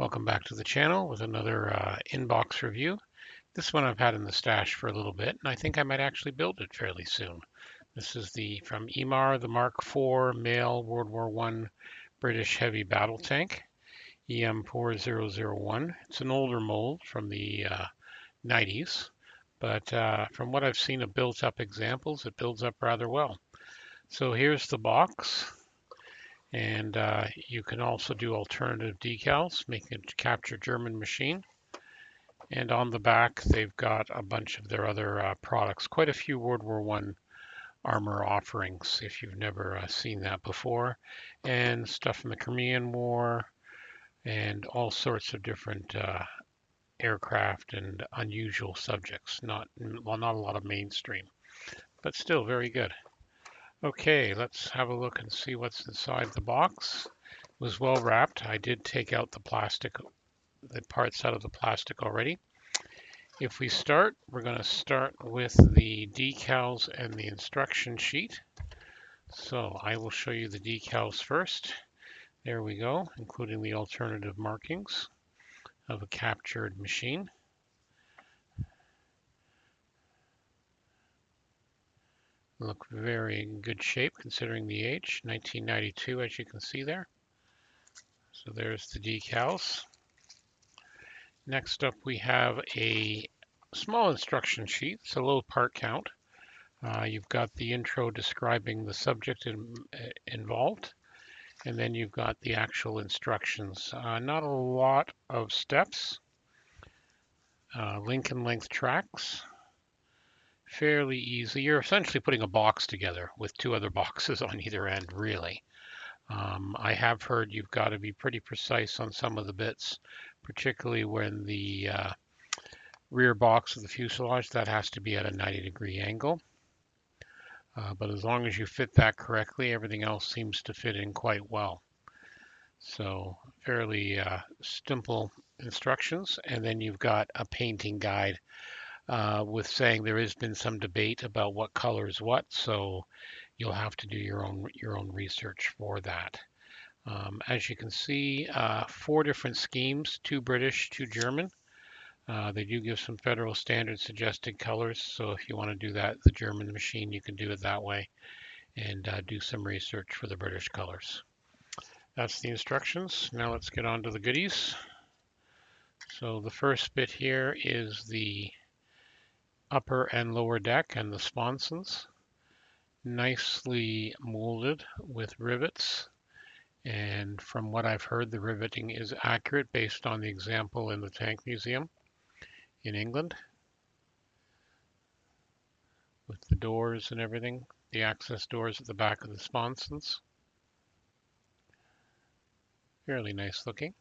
Welcome back to the channel with another inbox review. This one I've had in the stash for a little bit, and I think I might actually build it fairly soon. This is from Emhar, the Mark IV male World War I British heavy battle tank, EM4001. It's an older mold from the 90s, but from what I've seen of built-up examples, it builds up rather well. So here's the box. And you can also do alternative decals, make it capture German machine. And on the back, they've got a bunch of their other products, quite a few World War I armor offerings, if you've never seen that before, and stuff from the Crimean War, and all sorts of different aircraft and unusual subjects. Not a lot of mainstream, but still very good. Okay, let's have a look and see what's inside the box. It was well wrapped. I did take out the parts out of the plastic already. If we start, we're going to start with the decals and the instruction sheet. So I will show you the decals first. There we go, including the alternative markings of a captured machine. Look very in good shape considering the age, 1992 as you can see there. So there's the decals. Next up we have a small instruction sheet. It's a low part count. You've got the intro describing the subject involved, and then you've got the actual instructions. Not a lot of steps. Link and length tracks. Fairly easy. You're essentially putting a box together with two other boxes on either end, really. I have heard you've got to be pretty precise on some of the bits, particularly when the rear box of the fuselage, that has to be at a 90-degree angle. But as long as you fit that correctly, everything else seems to fit in quite well. So fairly simple instructions. And then you've got a painting guide with saying there has been some debate about what color is what. So you'll have to do your own research for that. As you can see, 4 different schemes, 2 British, 2 German. They do give some federal standard suggested colors, so if you want to do that, the German machine, you can do it that way and do some research for the British colors. That's the instructions. Now let's get on to the goodies. So the first bit here is the upper and lower deck and the sponsons. Nicely molded with rivets. And from what I've heard, the riveting is accurate based on the example in the Tank Museum in England. With the doors and everything, the access doors at the back of the sponsons. Fairly nice looking.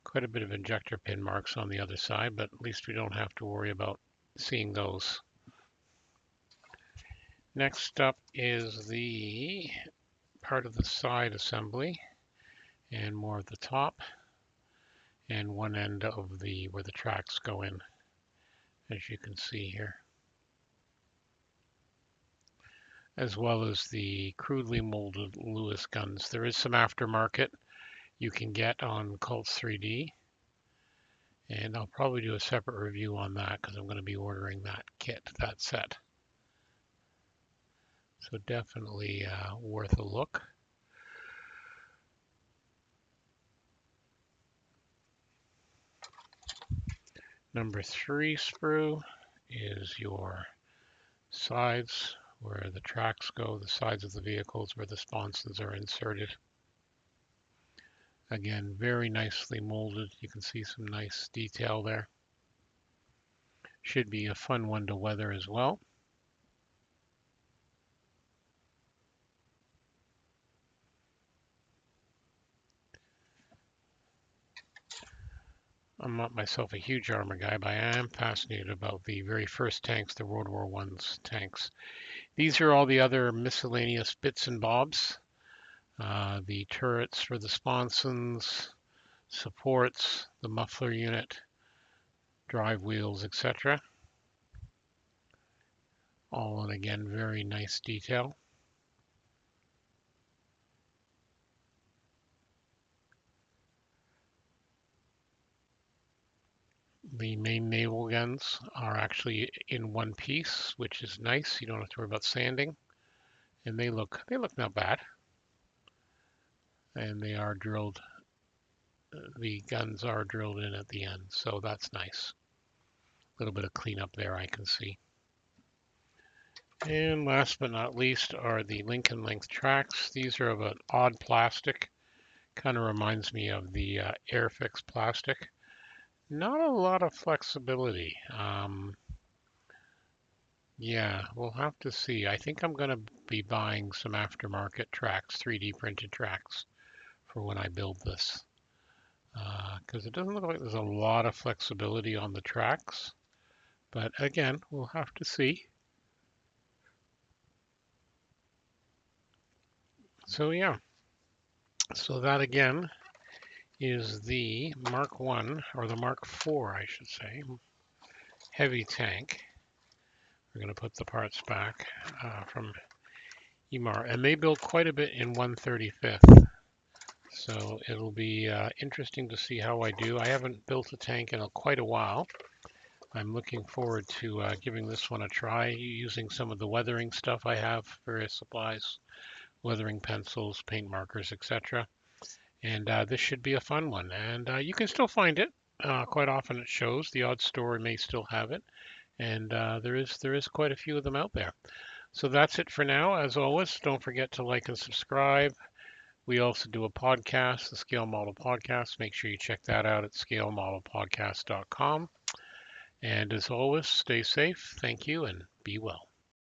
Quite a bit of injector pin marks on the other side, but at least we don't have to worry about seeing those. Next up is the part of the side assembly and more of the top and one end of where the tracks go in, as you can see here, as well as the crudely molded Lewis guns. There is some aftermarket you can get on Cults 3D, and I'll probably do a separate review on that because I'm going to be ordering that kit, that set. So definitely worth a look. Number 3 sprue is your sides where the tracks go, the sides of the vehicles where the sponsons are inserted. Again, very nicely molded. You can see some nice detail there. Should be a fun one to weather as well. I'm not myself a huge armor guy, but I am fascinated about the very first tanks, the World War I's tanks. These are all the other miscellaneous bits and bobs. The turrets for the sponsons, supports, the muffler unit, drive wheels, etc. All in, again, very nice detail. The main naval guns are actually in one piece, which is nice. You don't have to worry about sanding, and they look not bad. And they are drilled. The guns are drilled in at the end, so that's nice. A little bit of cleanup there, I can see. And last but not least are the Lincoln length tracks. These are of an odd plastic. Kind of reminds me of the Airfix plastic. Not a lot of flexibility. Yeah, we'll have to see. I think I'm going to be buying some aftermarket tracks, 3D printed tracks, for when I build this. Because it doesn't look like there's a lot of flexibility on the tracks. But again, we'll have to see. So yeah, so that again is the Mark 1, or the Mark 4, I should say, heavy tank. We're going to put the parts back from Emhar, and they build quite a bit in 1/35th. So it'll be interesting to see how I do. I haven't built a tank in quite a while. I'm looking forward to giving this one a try, using some of the weathering stuff I have, various supplies, weathering pencils, paint markers, etc. And this should be a fun one. And you can still find it. Quite often it shows. The odd store may still have it. And there is quite a few of them out there. So that's it for now. As always, don't forget to like and subscribe. We also do a podcast, the Scale Model Podcast. Make sure you check that out at scalemodelpodcast.com. And as always, stay safe. Thank you and be well.